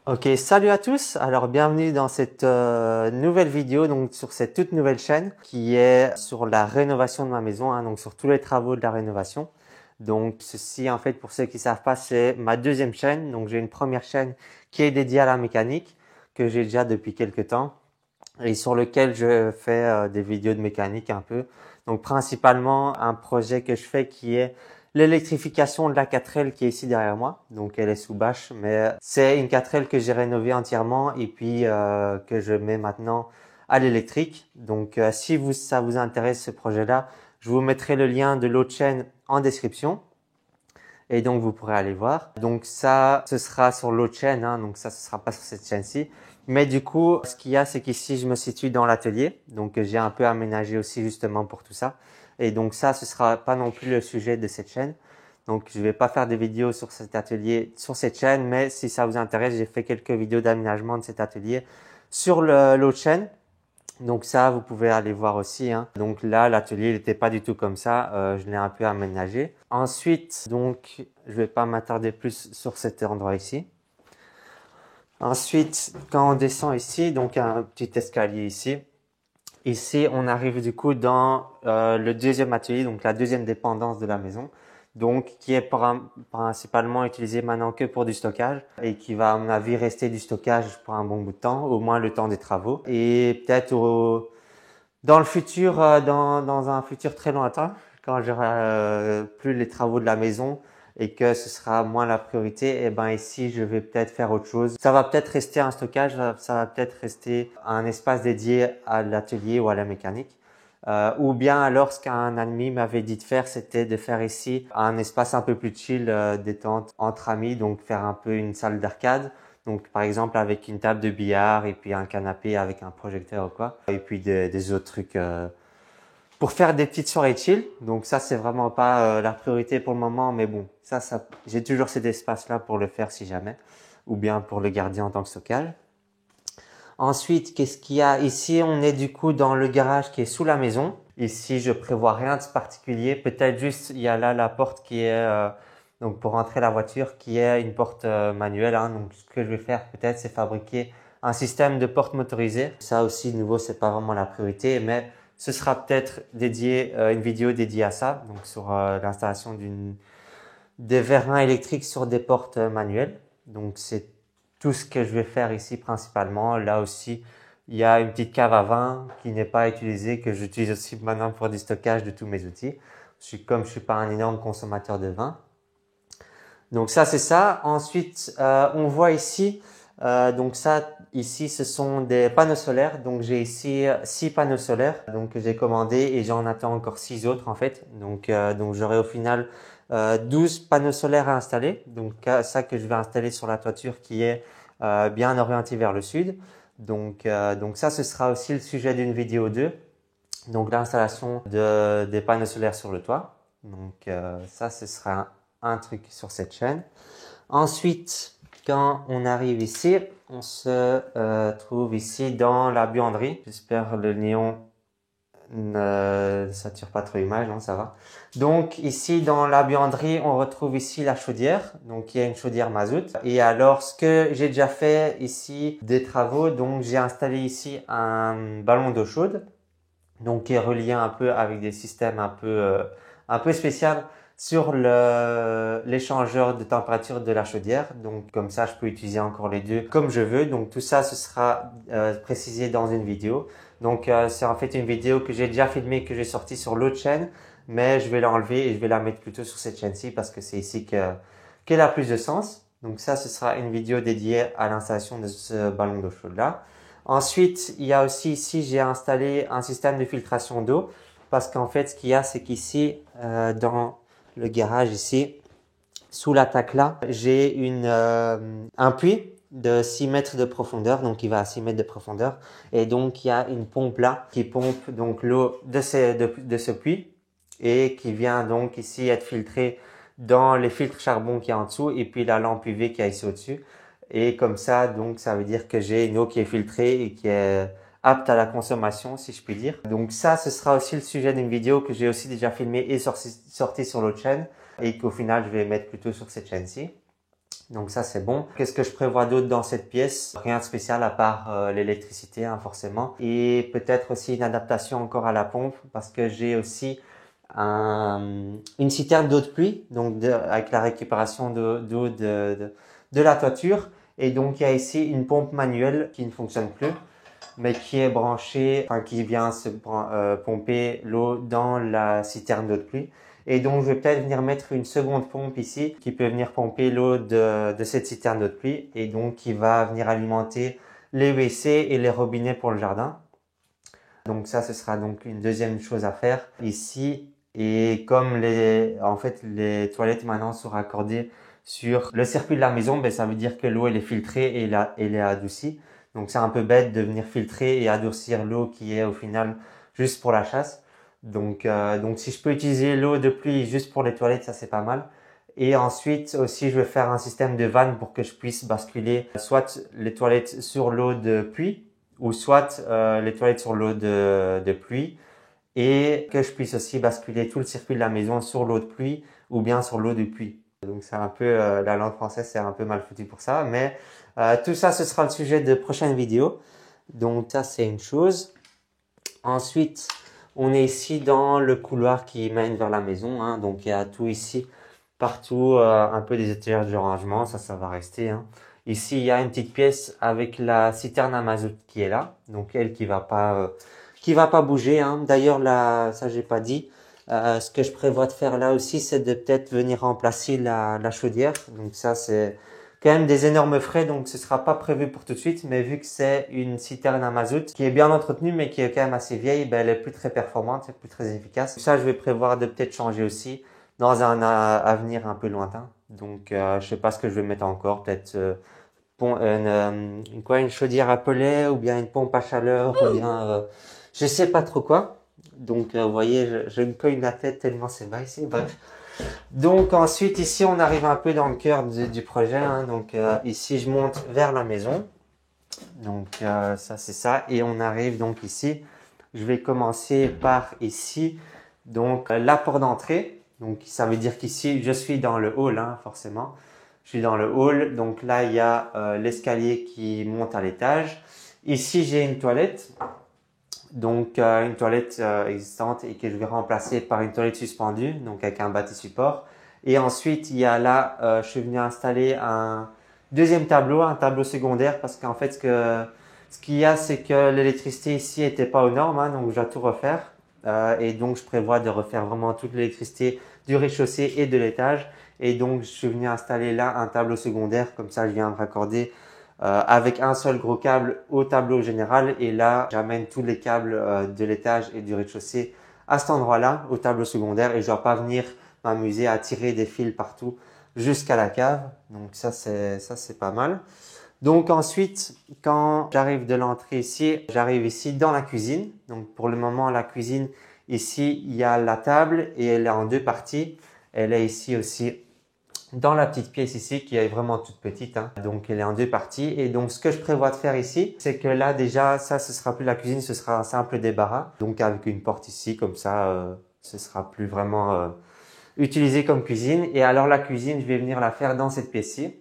Ok, salut à tous. Alors bienvenue dans cette nouvelle vidéo, donc sur cette toute nouvelle chaîne qui est sur la rénovation de ma maison, donc sur tous les travaux de la rénovation. Donc ceci en fait pour ceux qui savent pas, c'est ma deuxième chaîne. Donc j'ai une première chaîne qui est dédiée à la mécanique que j'ai déjà depuis quelques temps et sur lequel je fais des vidéos de mécanique un peu. Donc principalement un projet que je fais qui est l'électrification de la 4L qui est ici derrière moi. Donc elle est sous bâche, mais c'est une 4L que j'ai rénovée entièrement et puis que je mets maintenant à l'électrique. Donc si ça vous intéresse ce projet-là, je vous mettrai le lien de l'autre chaîne en description. Et donc, vous pourrez aller voir. Donc, ça, ce sera sur l'autre chaîne, donc ça, ce sera pas sur cette chaîne-ci. Mais du coup, ce qu'il y a, c'est qu'ici, je me situe dans l'atelier. Donc, j'ai un peu aménagé aussi justement pour tout ça. Et donc, ça, ce sera pas non plus le sujet de cette chaîne. Donc, je vais pas faire des vidéos sur cet atelier, sur cette chaîne. Mais si ça vous intéresse, j'ai fait quelques vidéos d'aménagement de cet atelier sur l'autre chaîne. Donc ça, vous pouvez aller voir aussi. Donc là, l'atelier n'était pas du tout comme ça. Je l'ai un peu aménagé. Ensuite, donc, je vais pas m'attarder plus sur cet endroit ici. Ensuite, quand on descend ici, donc un petit escalier ici. Ici, on arrive du coup dans le deuxième atelier, donc la deuxième dépendance de la maison. Donc, qui est principalement utilisé maintenant que pour du stockage et qui va, à mon avis, rester du stockage pour un bon bout de temps, au moins le temps des travaux. Et peut-être dans le futur, dans un futur très lointain, quand j'aurai plus les travaux de la maison et que ce sera moins la priorité, et ben ici je vais peut-être faire autre chose. Ça va peut-être rester un stockage, ça va peut-être rester un espace dédié à l'atelier ou à la mécanique. Ou bien alors ce qu'un ami m'avait dit de faire, c'était de faire ici un espace un peu plus chill, détente entre amis, donc faire un peu une salle d'arcade. Donc, par exemple, avec une table de billard et puis un canapé avec un projecteur ou quoi. Et puis des autres trucs pour faire des petites soirées chill. Donc, ça, c'est vraiment pas la priorité pour le moment. Mais bon, j'ai toujours cet espace-là pour le faire si jamais. Ou bien pour le garder en tant que stockage. Ensuite, qu'est-ce qu'il y a ici? On est du coup dans le garage qui est sous la maison. Ici, je prévois rien de particulier. Peut-être juste, il y a là la porte qui est donc pour rentrer la voiture, qui est une porte manuelle. Donc, ce que je vais faire peut-être, c'est fabriquer un système de porte motorisée. Ça aussi, de nouveau, c'est pas vraiment la priorité, mais ce sera peut-être une vidéo dédiée à ça, donc sur l'installation des vérins électriques sur des portes manuelles. Donc, c'est tout ce que je vais faire ici principalement. Là aussi, il y a une petite cave à vin qui n'est pas utilisée, que j'utilise aussi maintenant pour du stockage de tous mes outils. Comme je suis pas un énorme consommateur de vin. Donc ça, c'est ça. Ensuite, on voit ici, donc ça, ici, ce sont des panneaux solaires. Donc j'ai ici 6 panneaux solaires que j'ai commandés et j'en attends encore 6 autres en fait. Donc j'aurai au final 12 panneaux solaires à installer. Donc ça que je vais installer sur la toiture qui est bien orientée vers le sud. Donc ça, ce sera aussi le sujet d'une vidéo 2. Donc l'installation des panneaux solaires sur le toit. Donc ça, ce sera un truc sur cette chaîne. Ensuite, quand on arrive ici, on se trouve ici dans la buanderie. J'espère le néon ne sature pas trop l'image, non, ça va. Donc ici dans la buanderie, on retrouve ici la chaudière. Donc il y a une chaudière mazout. Et alors ce que j'ai déjà fait ici des travaux, donc j'ai installé ici un ballon d'eau chaude, donc qui est relié un peu avec des systèmes un peu spéciaux sur l'échangeur de température de la chaudière. Donc comme ça, je peux utiliser encore les deux comme je veux. Donc tout ça, ce sera précisé dans une vidéo. Donc c'est en fait une vidéo que j'ai déjà filmée, que j'ai sortie sur l'autre chaîne, mais je vais l'enlever et je vais la mettre plutôt sur cette chaîne-ci parce que c'est ici qu'elle a plus de sens. Donc ça, ce sera une vidéo dédiée à l'installation de ce ballon d'eau chaude là. Ensuite, il y a aussi ici, j'ai installé un système de filtration d'eau parce qu'en fait, ce qu'il y a, c'est qu'ici, dans le garage ici, sous l'attaque là, j'ai un puits de 6 mètres de profondeur, donc il va à 6 mètres de profondeur. Et donc, il y a une pompe là qui pompe donc l'eau de ce puits et qui vient donc ici être filtrée dans les filtres charbon qui est en dessous et puis la lampe UV qui est ici au-dessus. Et comme ça, donc, ça veut dire que j'ai une eau qui est filtrée et qui est apte à la consommation, si je puis dire. Donc ça, ce sera aussi le sujet d'une vidéo que j'ai aussi déjà filmée et sortie sur l'autre chaîne et qu'au final, je vais mettre plutôt sur cette chaîne-ci. Donc ça c'est bon. Qu'est-ce que je prévois d'autre dans cette pièce? Rien de spécial à part l'électricité hein, forcément. Et peut-être aussi une adaptation encore à la pompe parce que j'ai aussi une citerne d'eau de pluie, donc avec la récupération d'eau de la toiture. Et donc il y a ici une pompe manuelle qui ne fonctionne plus, mais qui est branchée, enfin qui vient pomper l'eau dans la citerne d'eau de pluie. Et donc je vais peut-être venir mettre une seconde pompe ici qui peut venir pomper l'eau de cette citerne d'eau de pluie et donc qui va venir alimenter les WC et les robinets pour le jardin. Donc ça, ce sera donc une deuxième chose à faire ici. Et comme en fait, les toilettes maintenant sont raccordées sur le circuit de la maison, ben, ça veut dire que l'eau, elle est filtrée et elle est adoucie. Donc c'est un peu bête de venir filtrer et adoucir l'eau qui est au final juste pour la chasse. Donc si je peux utiliser l'eau de pluie juste pour les toilettes, ça c'est pas mal. Et ensuite aussi, je vais faire un système de vanne pour que je puisse basculer soit les toilettes sur l'eau de pluie ou soit les toilettes sur l'eau de pluie et que je puisse aussi basculer tout le circuit de la maison sur l'eau de pluie ou bien sur l'eau de pluie. Donc c'est un peu, la langue française c'est un peu mal foutu pour ça, mais tout ça ce sera le sujet de prochaines vidéos. Donc ça c'est une chose. Ensuite, on est ici dans le couloir qui mène vers la maison, hein. Donc il y a tout ici, partout, un peu des étagères de rangement, ça va rester, hein. Ici, il y a une petite pièce avec la citerne à mazout qui est là, donc elle qui va pas bouger, hein. D'ailleurs là, ça j'ai pas dit. Ce que je prévois de faire là aussi, c'est de peut-être venir remplacer la chaudière. Donc ça, c'est quand même des énormes frais, donc ce sera pas prévu pour tout de suite. Mais vu que c'est une citerne à mazout qui est bien entretenue, mais qui est quand même assez vieille, ben elle est plus très performante, c'est plus très efficace. Ça, je vais prévoir de peut-être changer aussi dans un avenir un peu lointain. Donc je sais pas ce que je vais mettre encore, peut-être une chaudière à pellet ou bien une pompe à chaleur ou bien je sais pas trop quoi. Donc vous voyez, je me cogne la tête tellement c'est bas ici. Bref. Donc ensuite ici on arrive un peu dans le cœur du projet, hein. Donc ici je monte vers la maison. Donc ça c'est ça et on arrive donc ici. Je vais commencer par ici donc la porte d'entrée. Donc ça veut dire qu'ici je suis dans le hall, hein, forcément. Je suis dans le hall, donc là il y a l'escalier qui monte à l'étage. Ici j'ai une toilette, donc une toilette existante et que je vais remplacer par une toilette suspendue, donc avec un bâti support. Et ensuite il y a là, je suis venu installer un deuxième tableau, un tableau secondaire parce qu'en fait ce qu'il y a c'est que l'électricité ici était pas aux normes, hein, donc je dois tout refaire. Et donc je prévois de refaire vraiment toute l'électricité du rez-de-chaussée et de l'étage. Et donc, je suis venu installer là un tableau secondaire. Comme ça, je viens me raccorder avec un seul gros câble au tableau général. Et là, j'amène tous les câbles de l'étage et du rez-de-chaussée à cet endroit-là, au tableau secondaire. Et je ne dois pas venir m'amuser à tirer des fils partout jusqu'à la cave. Donc ça, c'est pas mal. Donc ensuite, quand j'arrive de l'entrée ici, j'arrive ici dans la cuisine. Donc pour le moment, la cuisine, ici, il y a la table et elle est en deux parties. Elle est ici aussi dans la petite pièce ici qui est vraiment toute petite, hein. Donc elle est en deux parties et donc ce que je prévois de faire ici c'est que là déjà ça ce sera plus la cuisine, ce sera un simple débarras donc avec une porte ici comme ça ce sera plus vraiment utilisé comme cuisine. Et alors la cuisine je vais venir la faire dans cette pièce-ci.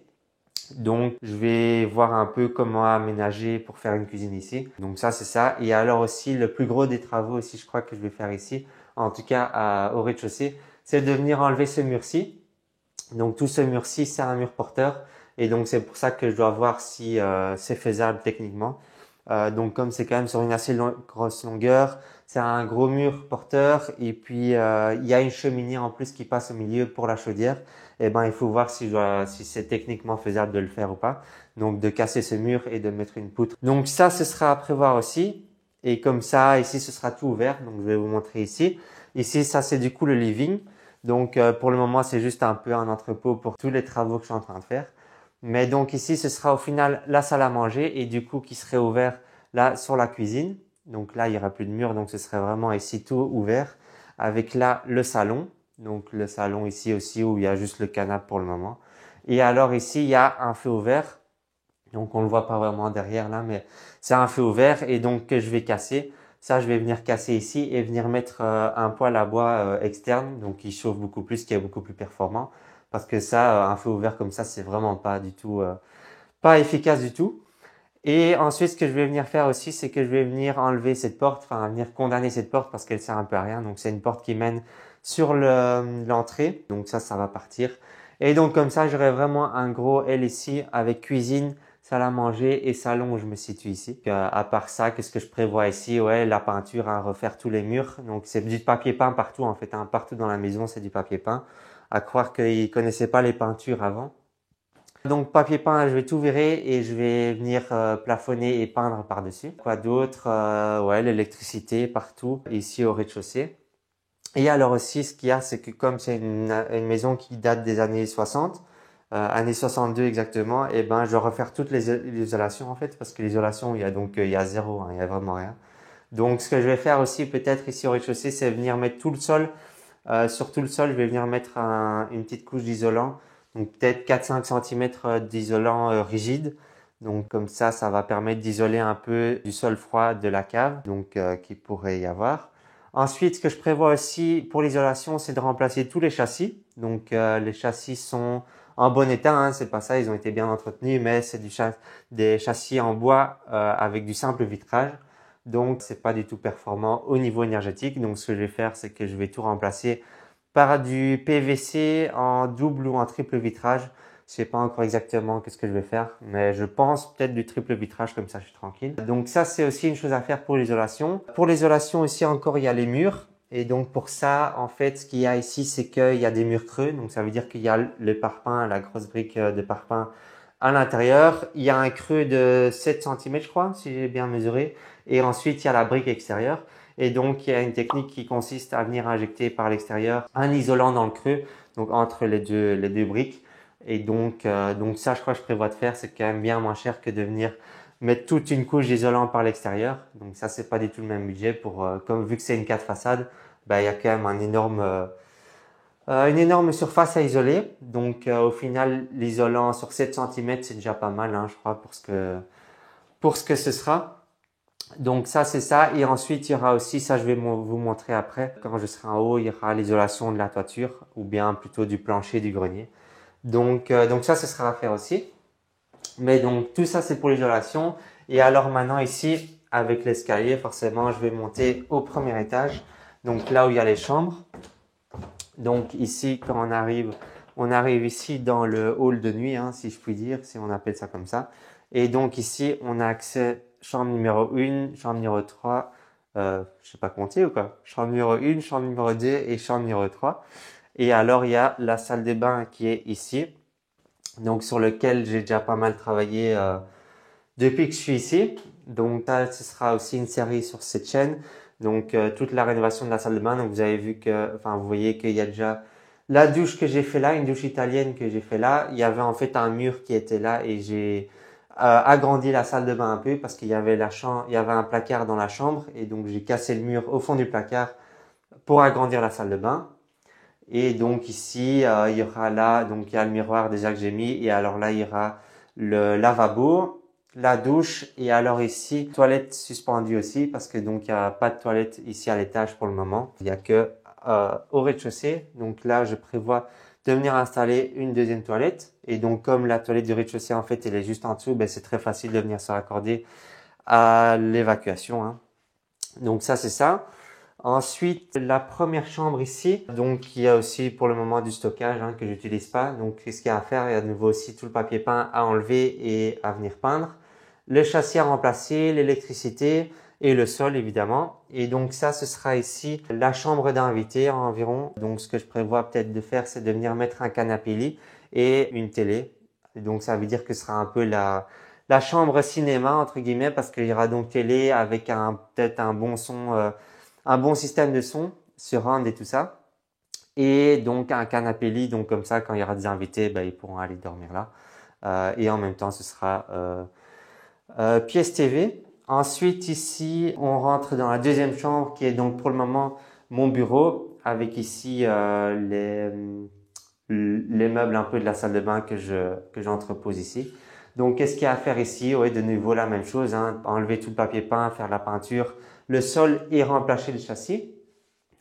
Donc je vais voir un peu comment aménager pour faire une cuisine ici. Donc ça c'est ça. Et alors aussi le plus gros des travaux aussi je crois que je vais faire ici, en tout cas au rez-de-chaussée, c'est de venir enlever ce mur-ci. Donc tout ce mur-ci, c'est un mur porteur et donc c'est pour ça que je dois voir si c'est faisable techniquement. Donc comme c'est quand même sur une assez grosse longueur, c'est un gros mur porteur et puis il y a une cheminée en plus qui passe au milieu pour la chaudière. Et ben il faut voir si c'est techniquement faisable de le faire ou pas. Donc de casser ce mur et de mettre une poutre. Donc ça, ce sera à prévoir aussi. Et comme ça, ici, ce sera tout ouvert. Donc je vais vous montrer ici. Ici, ça c'est du coup le living. Donc pour le moment, c'est juste un peu un entrepôt pour tous les travaux que je suis en train de faire. Mais donc ici, ce sera au final la salle à manger et du coup qui serait ouvert là sur la cuisine. Donc là, il n'y aura plus de mur, donc ce serait vraiment ici tout ouvert. Avec là le salon. Donc le salon ici aussi où il y a juste le canapé pour le moment. Et alors ici, il y a un feu ouvert. Donc on le voit pas vraiment derrière là, mais c'est un feu ouvert et donc que je vais casser. Ça, je vais venir casser ici et venir mettre un poêle à bois externe, donc qui chauffe beaucoup plus, qui est beaucoup plus performant. parce que ça, un feu ouvert comme ça, c'est vraiment pas du tout, pas efficace du tout. Et ensuite, ce que je vais venir faire aussi, c'est que je vais venir enlever cette porte, enfin venir condamner cette porte parce qu'elle sert un peu à rien. Donc c'est une porte qui mène sur l'entrée, donc ça va partir. Et donc comme ça, j'aurai vraiment un gros L ici avec cuisine, salle à manger et salon où je me situe ici. À part ça, qu'est-ce que je prévois ici? Ouais, la peinture, à refaire tous les murs. Donc c'est du papier peint partout en fait, hein. Partout dans la maison, c'est du papier peint. À croire qu'ils connaissaient pas les peintures avant. Donc papier peint, je vais tout virer et je vais venir plafonner et peindre par-dessus. Quoi d'autre? Ouais, l'électricité partout, ici au rez-de-chaussée. Et alors aussi, ce qu'il y a, c'est que comme c'est une maison qui date des années 60, années 62 exactement, et ben je vais refaire toutes les isolations en fait, parce que l'isolation, il y a zéro, hein, il y a vraiment rien. Donc ce que je vais faire aussi peut-être ici au rez-de-chaussée, c'est venir mettre tout le sol. Sur tout le sol, je vais venir mettre une petite couche d'isolant, donc peut-être 4-5 cm d'isolant rigide. Donc comme ça va permettre d'isoler un peu du sol froid de la cave, donc qui pourrait y avoir. Ensuite, ce que je prévois aussi pour l'isolation, c'est de remplacer tous les châssis. Donc les châssis sont en bon état, hein, c'est pas ça, ils ont été bien entretenus, mais c'est des châssis en bois avec du simple vitrage. Donc c'est pas du tout performant au niveau énergétique. Donc ce que je vais faire, c'est que je vais tout remplacer par du PVC en double ou en triple vitrage. Je sais pas encore exactement qu'est-ce que je vais faire, mais je pense peut-être du triple vitrage, comme ça je suis tranquille. Donc ça, c'est aussi une chose à faire pour l'isolation. Pour l'isolation aussi encore, il y a les murs. Et donc pour ça, en fait, ce qu'il y a ici, c'est qu'il y a des murs creux. Donc ça veut dire qu'il y a le parpaing, la grosse brique de parpaing à l'intérieur. Il y a un creux de 7 cm, je crois, si j'ai bien mesuré. Et ensuite, il y a la brique extérieure. Et donc, il y a une technique qui consiste à venir injecter par l'extérieur un isolant dans le creux, donc entre les deux briques. Et donc ça, je crois que je prévois de faire, c'est quand même bien moins cher que de venir mettre toute une couche d'isolant par l'extérieur. Donc ça, c'est pas du tout le même budget comme vu que c'est une 4 façades, bah, il y a quand même une énorme surface à isoler. Donc au final, l'isolant sur 7 cm, c'est déjà pas mal, hein, je crois, pour ce que ce sera. Donc ça, c'est ça. Et ensuite, il y aura aussi, ça je vais vous montrer après, quand je serai en haut, il y aura l'isolation de la toiture ou bien plutôt du plancher du grenier. Donc ça, ce sera à faire aussi. Mais donc tout ça, c'est pour l'isolation. Et alors maintenant ici, avec l'escalier, forcément, je vais monter au premier étage. Donc là où il y a les chambres. Donc ici, quand on arrive ici dans le hall de nuit, hein, si je puis dire, si on appelle ça comme ça. Et donc ici, on a accès chambre numéro 1, chambre numéro 3, je sais pas compter ou quoi. Chambre numéro 1, chambre numéro 2 et chambre numéro 3. Et alors, il y a la salle de bain qui est ici. Donc sur lequel j'ai déjà pas mal travaillé depuis que je suis ici. Donc ça, ce sera aussi une série sur cette chaîne. Donc toute la rénovation de la salle de bain. Donc vous avez vu vous voyez qu'il y a déjà la douche que j'ai fait là, une douche italienne que j'ai fait là. Il y avait en fait un mur qui était là et j'ai agrandi la salle de bain un peu parce qu'il y avait il y avait un placard dans la chambre et donc j'ai cassé le mur au fond du placard pour agrandir la salle de bain. Et donc ici, il y aura là, donc il y a le miroir déjà que j'ai mis. Et alors là, il y aura le lavabo, la douche. Et alors ici, toilette suspendue aussi parce que donc il n'y a pas de toilette ici à l'étage pour le moment. Il n'y a que au rez-de-chaussée. Donc là, je prévois de venir installer une deuxième toilette. Et donc comme la toilette du rez-de-chaussée, en fait, elle est juste en dessous, ben, c'est très facile de venir se raccorder à l'évacuation, hein. Donc ça, c'est ça. Ensuite, la première chambre ici, donc il y a aussi pour le moment du stockage hein, que j'utilise pas. Donc qu'est-ce qu'il y a à faire? Il y a de nouveau aussi tout le papier peint à enlever et à venir peindre. Le châssis à remplacer, l'électricité et le sol évidemment. Et donc ça, ce sera ici la chambre d'invité environ. Donc ce que je prévois peut-être de faire, c'est de venir mettre un canapé lit et une télé. Et donc ça veut dire que ce sera un peu la chambre cinéma entre guillemets parce qu'il y aura donc télé avec peut-être un bon son. Un bon système de son surround et tout ça. Et donc un canapé lit, donc comme ça quand il y aura des invités, ils pourront aller dormir là. Et en même temps ce sera pièce TV. Ensuite ici on rentre dans la deuxième chambre qui est donc pour le moment mon bureau avec ici les meubles un peu de la salle de bain que j'entrepose ici. Donc qu'est-ce qu'il y a à faire ici? Oui, de nouveau la même chose, hein, enlever tout le papier peint, faire la peinture, le sol et remplacer le châssis.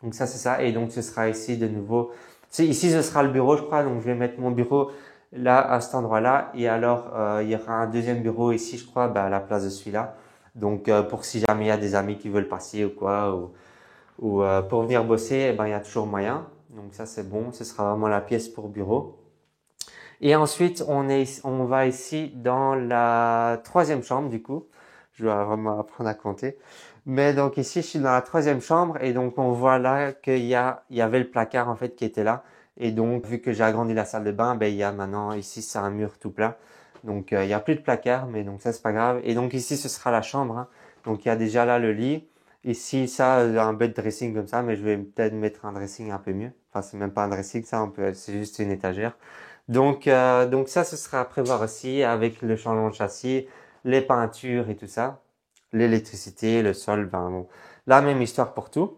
Donc ça c'est ça et donc ce sera ici de nouveau Ici, ce sera le bureau, je crois. Donc, je vais mettre mon bureau là, à cet endroit-là. Et alors, il y aura un deuxième bureau ici, je crois, à la place de celui-là. Donc, pour si jamais il y a des amis qui veulent passer ou quoi, ou pour venir bosser, il y a toujours moyen. Donc, ça, c'est bon. Ce sera vraiment la pièce pour bureau. Et ensuite, on va ici dans la troisième chambre, du coup. Je dois vraiment apprendre à compter. Mais donc ici, je suis dans la troisième chambre et donc on voit là il y avait le placard en fait qui était là. Et donc, vu que j'ai agrandi la salle de bain, il y a maintenant ici, c'est un mur tout plat. Donc, il y a plus de placard, mais donc ça, c'est pas grave. Et donc ici, ce sera la chambre, hein. Donc, il y a déjà là le lit. Ici, ça, un bed dressing comme ça, mais je vais peut-être mettre un dressing un peu mieux. Enfin, c'est même pas un dressing, ça, c'est juste une étagère. Donc ça, ce sera à prévoir aussi avec le changement de châssis, les peintures et tout ça, l'électricité, le sol, bon, la même histoire pour tout.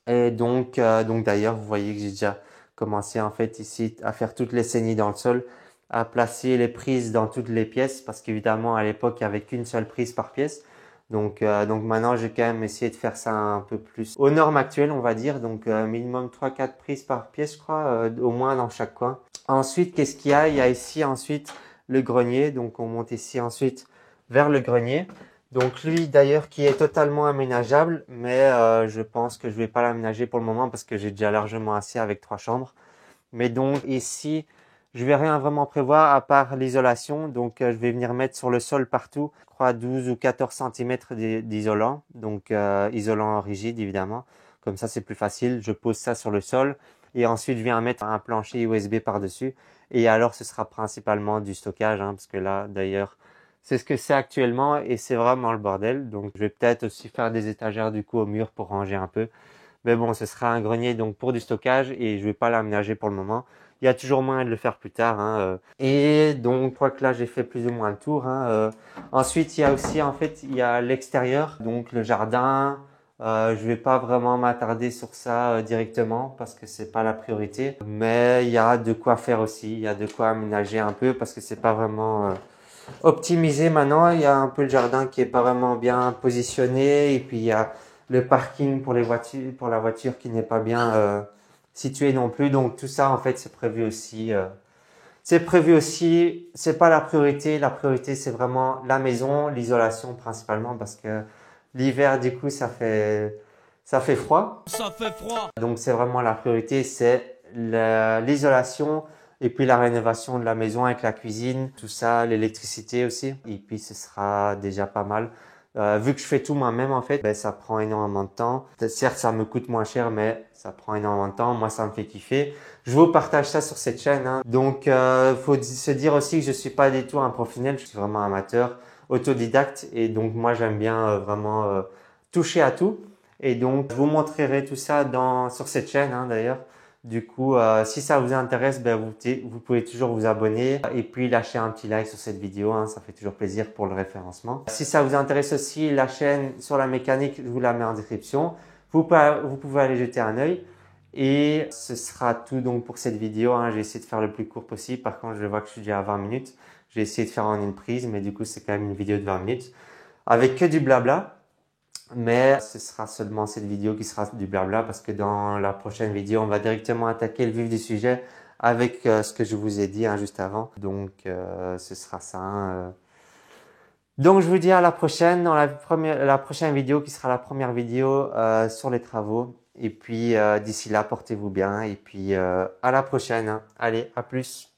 Et donc d'ailleurs, vous voyez que j'ai déjà commencé en fait ici à faire toutes les saignées dans le sol, à placer les prises dans toutes les pièces, parce qu'évidemment à l'époque il y avait qu'une seule prise par pièce. Donc maintenant j'ai quand même essayé de faire ça un peu plus aux normes actuelles, on va dire. Donc minimum 3-4 prises par pièce, je crois, au moins dans chaque coin. Ensuite, qu'est-ce qu'il y a? Il y a ici ensuite le grenier. Donc on monte ici ensuite vers le grenier. Donc lui d'ailleurs qui est totalement aménageable, mais je pense que je vais pas l'aménager pour le moment parce que j'ai déjà largement assez avec 3 chambres. Mais donc ici, je vais rien vraiment prévoir à part l'isolation. Donc je vais venir mettre sur le sol partout, je crois 12 ou 14 centimètres d'isolant. Donc isolant rigide évidemment. Comme ça c'est plus facile. Je pose ça sur le sol et ensuite je viens mettre un plancher USB par-dessus. Et alors ce sera principalement du stockage, hein, parce que là d'ailleurs c'est ce que c'est actuellement et c'est vraiment le bordel. Donc je vais peut-être aussi faire des étagères du coup au mur pour ranger un peu. Mais bon, ce sera un grenier donc pour du stockage et je vais pas l'aménager pour le moment. Il y a toujours moyen de le faire plus tard, hein. Et donc, je crois que là, j'ai fait plus ou moins le tour, hein. Ensuite, il y a aussi, en fait, il y a l'extérieur, donc le jardin. Je vais pas vraiment m'attarder sur ça directement parce que c'est pas la priorité. Mais il y a de quoi faire aussi. Il y a de quoi aménager un peu parce que c'est pas vraiment optimisé maintenant. Il y a un peu le jardin qui est pas vraiment bien positionné et puis il y a le parking pour les voitures, pour la voiture qui n'est pas bien situé non plus. Donc tout ça en fait c'est prévu aussi. C'est prévu aussi. C'est pas la priorité. La priorité c'est vraiment la maison, l'isolation principalement parce que l'hiver du coup ça fait froid. Ça fait froid. Donc c'est vraiment la priorité, c'est l'isolation et puis la rénovation de la maison avec la cuisine, tout ça, l'électricité aussi. Et puis ce sera déjà pas mal. Vu que je fais tout moi-même en fait, ça prend énormément de temps. Certes, ça me coûte moins cher, mais ça prend énormément de temps. Moi, ça me fait kiffer. Je vous partage ça sur cette chaîne, hein. Donc, faut se dire aussi que je suis pas du tout un professionnel. Je suis vraiment amateur, autodidacte, et donc moi, j'aime bien vraiment toucher à tout. Et donc, je vous montrerai tout ça sur cette chaîne, hein, d'ailleurs. Du coup, si ça vous intéresse, vous pouvez toujours vous abonner et puis lâcher un petit like sur cette vidéo, hein, ça fait toujours plaisir pour le référencement. Si ça vous intéresse aussi, la chaîne sur la mécanique, je vous la mets en description. Vous pouvez aller jeter un œil. Et ce sera tout donc pour cette vidéo, hein. J'ai essayé de faire le plus court possible. Par contre, je vois que je suis déjà à 20 minutes. J'ai essayé de faire en une prise, mais du coup, c'est quand même une vidéo de 20 minutes avec que du blabla. Mais ce sera seulement cette vidéo qui sera du blabla parce que dans la prochaine vidéo, on va directement attaquer le vif du sujet avec ce que je vous ai dit, hein, juste avant. Donc, ce sera ça, hein. Donc, je vous dis à la prochaine dans la prochaine vidéo qui sera la première vidéo sur les travaux. Et puis, d'ici là, portez-vous bien. Et puis, à la prochaine, hein. Allez, à plus.